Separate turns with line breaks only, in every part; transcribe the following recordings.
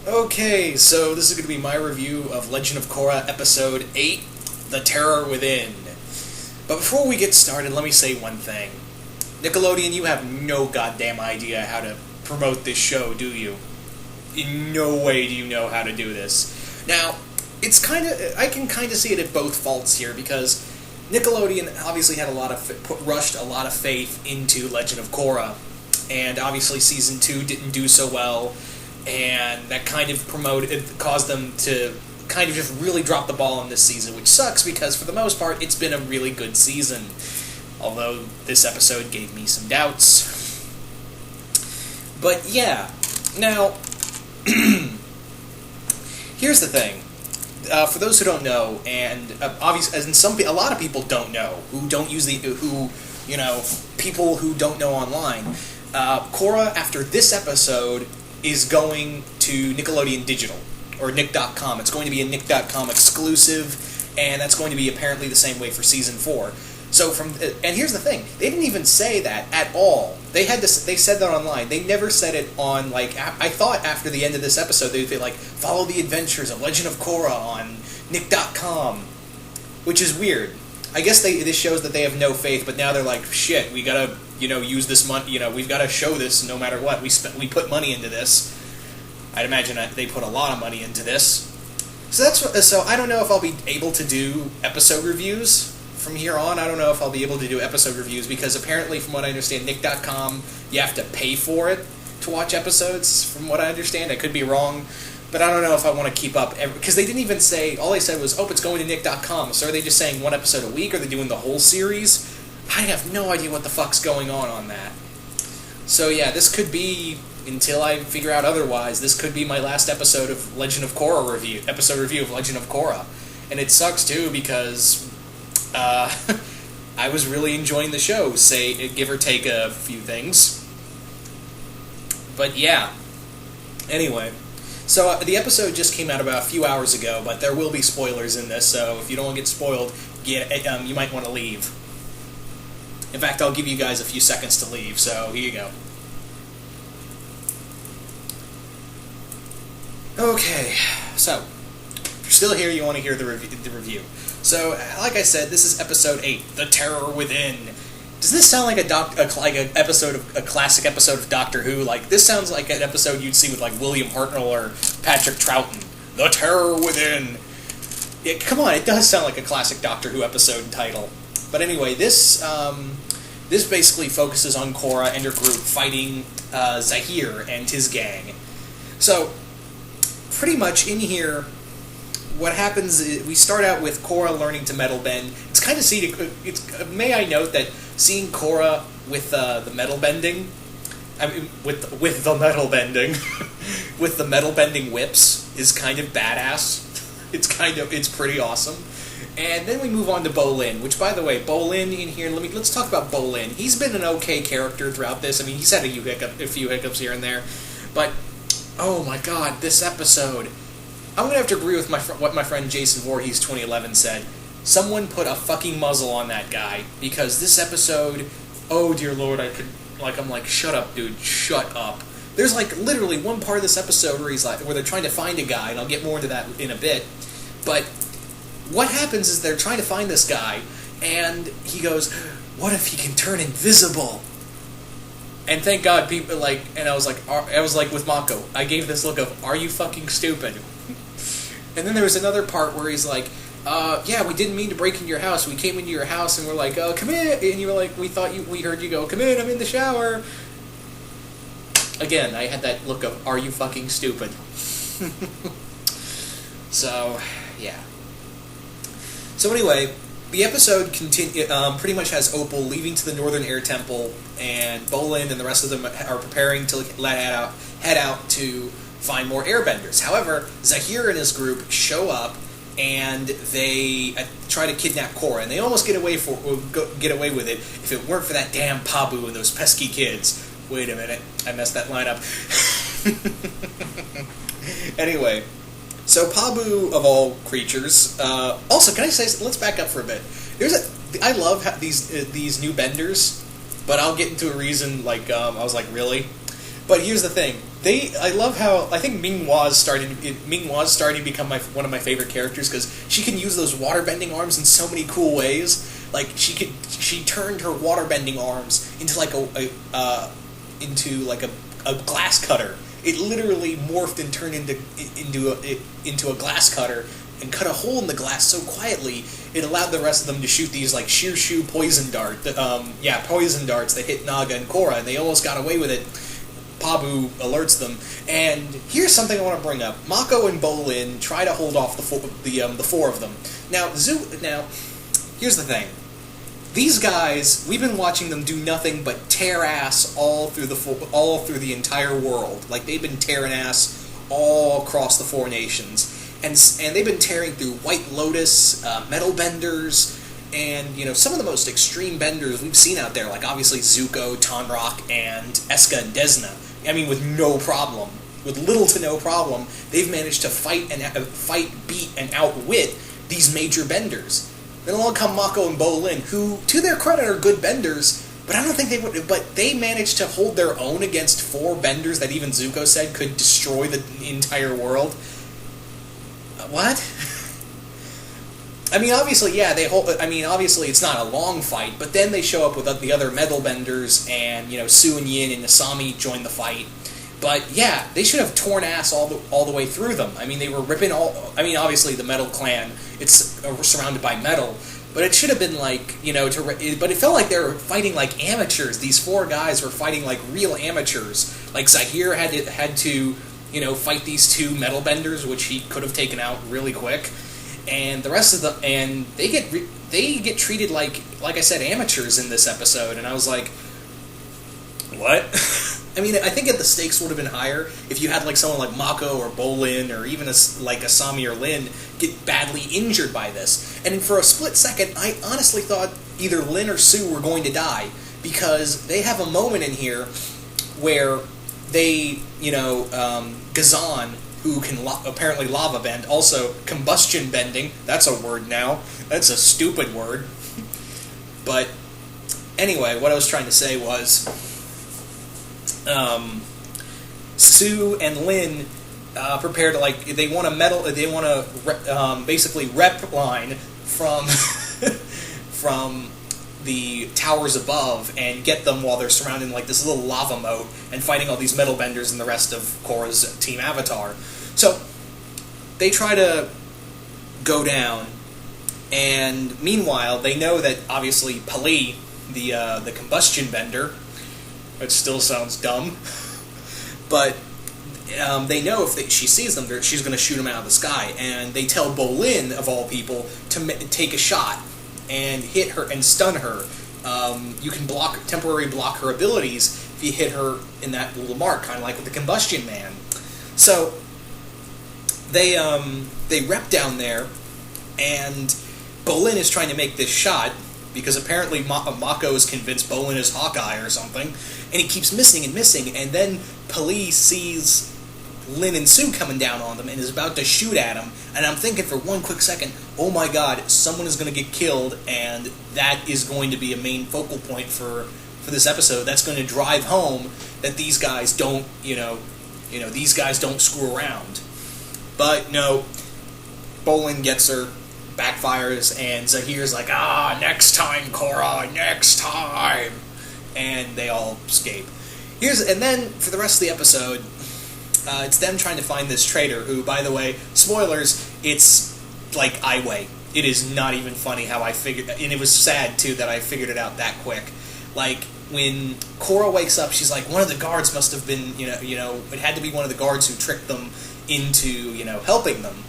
Okay, so this is going to be my review of Legend of Korra Episode 8, The Terror Within. But before we get started, let me say one thing. Nickelodeon, you have no goddamn idea how to promote this show, do you? In no way do you know how to do this. Now, I can kind of see it at both faults here, because Nickelodeon obviously had rushed a lot of faith into Legend of Korra, and obviously Season 2 didn't do so well, and that kind of caused them to kind of just really drop the ball on this season, which sucks because for the most part it's been a really good season. Although this episode gave me some doubts. But yeah, now here's the thing. For those who don't know, and a lot of people don't know, people who don't know online, Korra after this episode is going to Nickelodeon Digital, or Nick.com. It's going to be a Nick.com exclusive, and that's going to be apparently the same way for Season 4. And here's the thing, they didn't even say that at all. They said that online. They never said it on, I thought after the end of this episode they'd be like, follow the adventures of Legend of Korra on Nick.com, which is weird. I guess this shows that they have no faith, but now they're like, shit, we gotta, use this money, we've gotta show this no matter what. We put money into this. I'd imagine they put a lot of money into this. So I don't know if I'll be able to do episode reviews from here on. I don't know if I'll be able to do episode reviews, because apparently, from what I understand, Nick.com, you have to pay for it to watch episodes, from what I understand. I could be wrong, but I don't know if I want to keep up, because they didn't even say, all they said was, it's going to Nick.com, so are they just saying one episode a week? Are they doing the whole series? I have no idea what the fuck's going on that. So yeah, this could be, until I figure out otherwise, this could be my last episode of Legend of Korra review of Legend of Korra. And it sucks too, because I was really enjoying the show, give or take a few things. But yeah. Anyway, so the episode just came out about a few hours ago, but there will be spoilers in this, so if you don't want to get spoiled, you might want to leave. In fact, I'll give you guys a few seconds to leave, so here you go. Okay, so if you're still here, you want to hear the review. So, like I said, this is episode 8, The Terror Within. Does this sound like a classic episode of Doctor Who? Like, this sounds like an episode you'd see with William Hartnell or Patrick Troughton. The Terror Within. Yeah, come on, it does sound like a classic Doctor Who episode title. But anyway, this basically focuses on Korra and her group fighting Zahir and his gang. So, pretty much in here, what happens is we start out with Korra learning to metal bend. It's kind of may I note that seeing Korra with the metal bending, with the metal bending, with the metal bending whips is kind of badass. It's pretty awesome. And then we move on to Bolin, which, by the way, Bolin in here, let's talk about Bolin. He's been an okay character throughout this. I mean, he's had a few hiccups here and there, but oh my god, this episode. I'm going to have to agree with what my friend Jason Voorhees 2011 said. Someone put a fucking muzzle on that guy, because this episode, oh dear lord, I'm like, shut up, dude, shut up. There's literally one part of this episode where they're trying to find a guy, and I'll get more into that in a bit, but what happens is they're trying to find this guy, and he goes, what if he can turn invisible? And thank God people and I was like with Mako, I gave this look of, are you fucking stupid? And then there was another part where he's like, yeah, we didn't mean to break into your house. We came into your house and we're like, come in. And you were like, we heard you go, come in, I'm in the shower. Again, I had that look of, are you fucking stupid? So, yeah. So anyway, the episode pretty much has Opal leaving to the Northern Air Temple, and Bolin and the rest of them are preparing to head out to find more airbenders. However, Zahir and his group show up, and they try to kidnap Korra, and they almost get away with it if it weren't for that damn Pabu and those pesky kids. Wait a minute, I messed that line up. Anyway, so Pabu of all creatures. Also, can I say? Let's back up for a bit. I love these new benders, but I'll get into a reason. I was like, really? But here's the thing: I love how I think Ming Hua's starting to become one of my favorite characters because she can use those waterbending arms in so many cool ways. Like she turned her waterbending arms into like a glass cutter. It literally morphed and turned into a glass cutter and cut a hole in the glass so quietly it allowed the rest of them to shoot these like sheer poison darts that hit Naga and Korra, and they almost got away with it. Pabu alerts them, and here's something I want to bring up. Mako and Bolin try to hold off the four of them. Now, here's the thing. These guys, we've been watching them do nothing but tear ass all through the entire world. Like, they've been tearing ass all across the four nations. And they've been tearing through White Lotus, metal benders, and, some of the most extreme benders we've seen out there, like obviously Zuko, Tonraq, and Eska and Desna. I mean, with little to no problem, they've managed to fight, beat, and outwit these major benders. Then along come Mako and Bolin, who, to their credit, are good benders, but I don't think they would. But they managed to hold their own against four benders that even Zuko said could destroy the entire world. What? I mean, obviously, yeah, obviously it's not a long fight, but then they show up with the other metal benders, and, Su and Yin and Asami join the fight. But, yeah, they should have torn ass all the way through them. I mean, they were ripping obviously the Metal Clan, it's surrounded by metal, but it should have been like, but it felt like they were fighting like amateurs. These four guys were fighting like real amateurs. Like, Zahir had to fight these two metal benders, which he could have taken out really quick. And the rest of them, and they get treated like I said, amateurs in this episode, and I was like, what? I mean, I think the stakes would have been higher if you had like someone like Mako or Bolin or even like Asami or Lin get badly injured by this. And for a split second, I honestly thought either Lin or Su were going to die, because they have a moment in here where they, Gazan, who can apparently lava bend, also combustion bending, that's a word now, that's a stupid word. But anyway, what I was trying to say was, Su and Lin prepare to, like, they want to basically rep line from from the towers above and get them while they're surrounding like this little lava moat and fighting all these metal benders and the rest of Korra's Team Avatar. So they try to go down, and meanwhile they know that obviously Pali, the combustion bender, which still sounds dumb, but they know if she sees them, she's going to shoot them out of the sky, and they tell Bolin, of all people, to take a shot and hit her and stun her. You can temporarily block her abilities if you hit her in that little mark, kind of like with the Combustion Man. So they rep down there, and Bolin is trying to make this shot because apparently Mako is convinced Bolin is Hawkeye or something, and he keeps missing and missing, and then Police sees Lin and Su coming down on them and is about to shoot at him, and I'm thinking for one quick second, oh my god, someone is going to get killed, and that is going to be a main focal point for this episode. That's going to drive home that these guys don't, these guys don't screw around. But no, Bolin gets her, backfires, and Zahir's like, next time, Korra, next time, and they all escape. And then, for the rest of the episode, it's them trying to find this traitor, who, by the way, spoilers, it's like Ai Wei. It is not even funny how I figured, and it was sad, too, that I figured it out that quick. Like, when Korra wakes up, she's like, one of the guards must have been, it had to be one of the guards who tricked them into, helping them.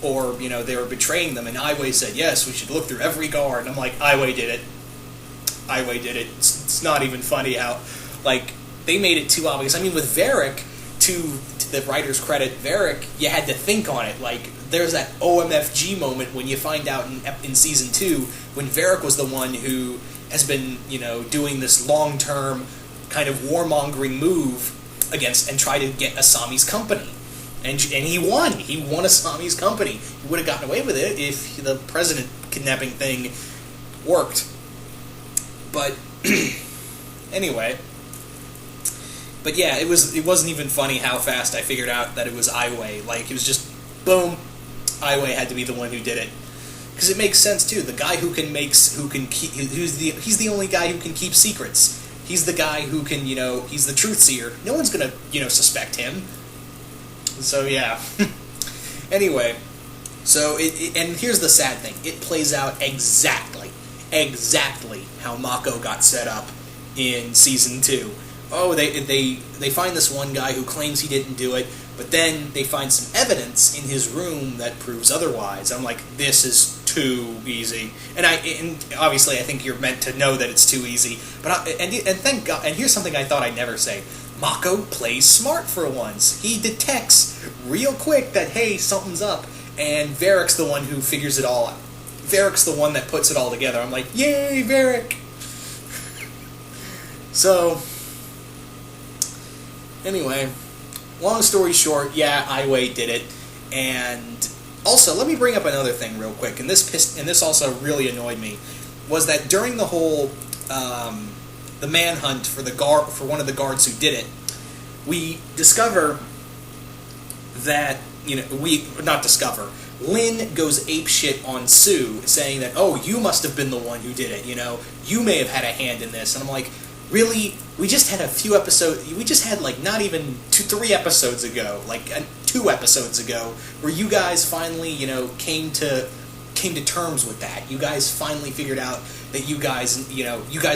Or, they were betraying them, and Ai Wei said, yes, we should look through every guard. And I'm like, Ai Wei did it. Ai Wei did it. It's not even funny how, like, they made it too obvious. I mean, with Varric, to the writer's credit, Varric, you had to think on it. Like, there's that OMFG moment when you find out in Season 2, when Varric was the one who has been, doing this long-term kind of warmongering move against, and try to get Asami's company. And he won. He won Asami's company. He would have gotten away with it if the president kidnapping thing worked. But, anyway, But yeah, it wasn't even funny how fast I figured out that it was Aiwei. Like, it was just, boom, Aiwei had to be the one who did it. Because it makes sense, too. The guy he's the only guy who can keep secrets. He's the guy who can, he's the truth seer. No one's gonna, suspect him. So, yeah. Anyway, so, and here's the sad thing. It plays out exactly how Mako got set up in Season 2. Oh, they find this one guy who claims he didn't do it, but then they find some evidence in his room that proves otherwise. I'm like, this is too easy, and obviously I think you're meant to know that it's too easy. But thank God. And here's something I thought I'd never say: Mako plays smart for once. He detects real quick that hey, something's up, and Varric's the one who figures it all out. Varric's the one that puts it all together. I'm like, yay, Varric! So. Anyway, long story short, yeah, Aiwei did it, and also let me bring up another thing real quick, and this also really annoyed me, was that during the whole the manhunt for one of the guards who did it, we discover that Lin goes apeshit on Sue, saying that you must have been the one who did it, you may have had a hand in this, and I'm like, really? We just had a few episodes. We just had not even 3 episodes ago, 2 episodes ago, where you guys finally, came to terms with that. You guys finally figured out that you guys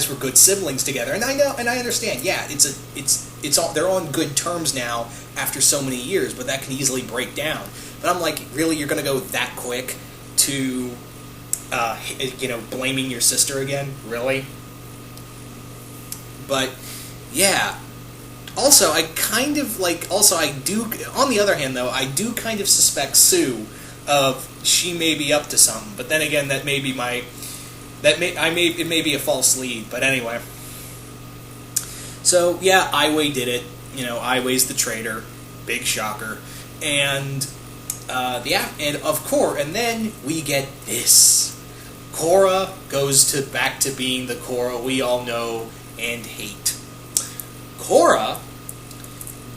were good siblings together. And I know, and I understand. Yeah, it's all, they're on good terms now after so many years, but that can easily break down. But I'm like, really, you're gonna go that quick to, blaming your sister again? Really? But, yeah. Also, I do, on the other hand, though, I do kind of suspect Sue of she may be up to something. But then again, it may be a false lead. But anyway. So, yeah, Aiwei did it. Aiwei's the traitor. Big shocker. And, and then we get this. Korra goes back to being the Korra we all know and hate. Korra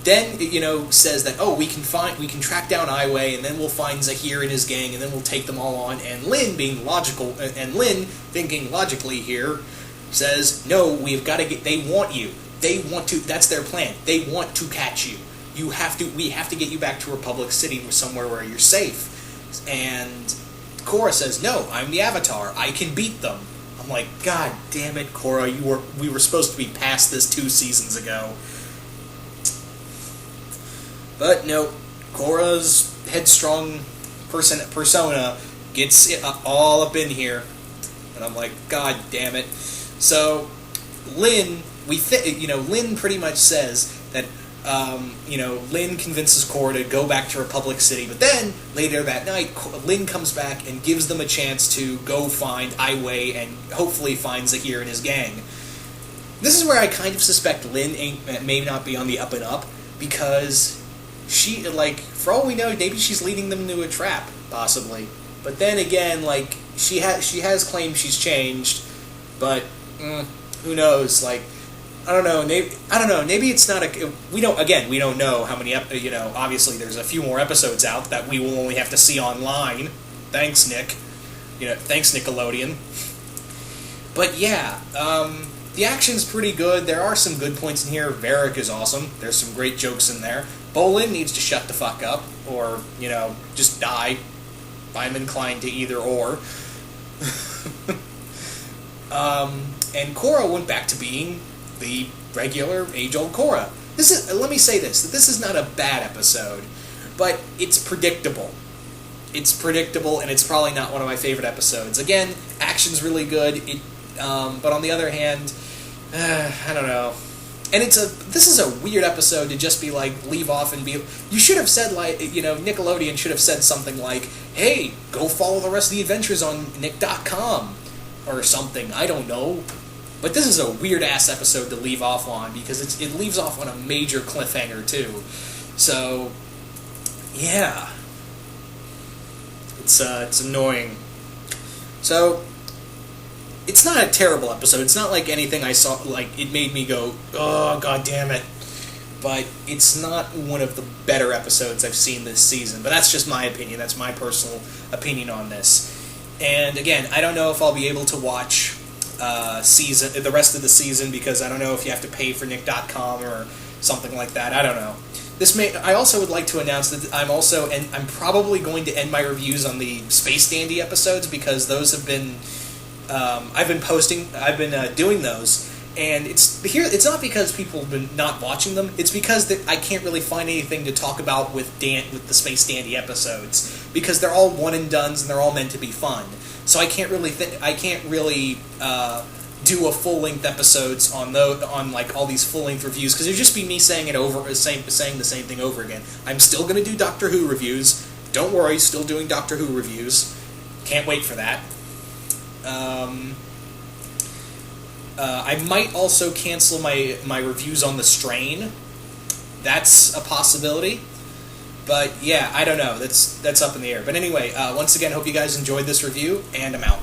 then, says that, we can track down Aiwei, and then we'll find Zahir and his gang, and then we'll take them all on. And Lin, thinking logically here, says, no, we've got to they want you. They want to, that's their plan. They want to catch you. We have to get you back to Republic City, somewhere where you're safe. And Korra says, no, I'm the Avatar. I can beat them. I'm like, God damn it, Korra, we were supposed to be past this 2 seasons ago. But no, Korra's headstrong persona gets all up in here, and I'm like, God damn it. So Lin, Lin pretty much says that, Lin convinces Korra to go back to Republic City, but then later that night, Lin comes back and gives them a chance to go find Aiwei and hopefully find Zahir and his gang. This is where I kind of suspect Lin may not be on the up and up, because she, for all we know, maybe she's leading them into a trap, possibly. But then again, she has claimed she's changed, but who knows? I don't know. Maybe it's not we don't know how many. Obviously, there's a few more episodes out that we will only have to see online. Thanks, Nick. Thanks, Nickelodeon. But yeah, the action's pretty good. There are some good points in here. Varric is awesome. There's some great jokes in there. Bolin needs to shut the fuck up, or just die. I'm inclined to either or. And Korra went back to being the regular age-old Korra. Let me say this is not a bad episode, but it's predictable. It's predictable, and it's probably not one of my favorite episodes. Again, action's really good, but on the other hand, I don't know. And this is a weird episode to just be leave off and be. You should have said Nickelodeon should have said something like, "Hey, go follow the rest of the adventures on Nick.com," or something. I don't know. But this is a weird-ass episode to leave off on, because it leaves off on a major cliffhanger, too. So, yeah. It's annoying. So, it's not a terrible episode. It's not like anything I saw, it made me go, oh, God damn it. but it's not one of the better episodes I've seen this season. But that's just my opinion. That's my personal opinion on this. And again, I don't know if I'll be able to watch the rest of the season, because I don't know if you have to pay for Nick.com or something like that. I don't know. I also would like to announce that I'm probably going to end my reviews on the Space Dandy episodes, because those have been I've been doing those, and it's not because people have been not watching them. It's because I can't really find anything to talk about with the Space Dandy episodes, because they're all one and dones and they're all meant to be fun. So I can't really do a full length episodes on like all these full length reviews, because it'd just be me saying saying the same thing over again. I'm still going to do Doctor Who reviews. Don't worry, still doing Doctor Who reviews. Can't wait for that. I might also cancel my reviews on The Strain. That's a possibility. But yeah, I don't know. That's up in the air. But anyway, once again, hope you guys enjoyed this review, and I'm out.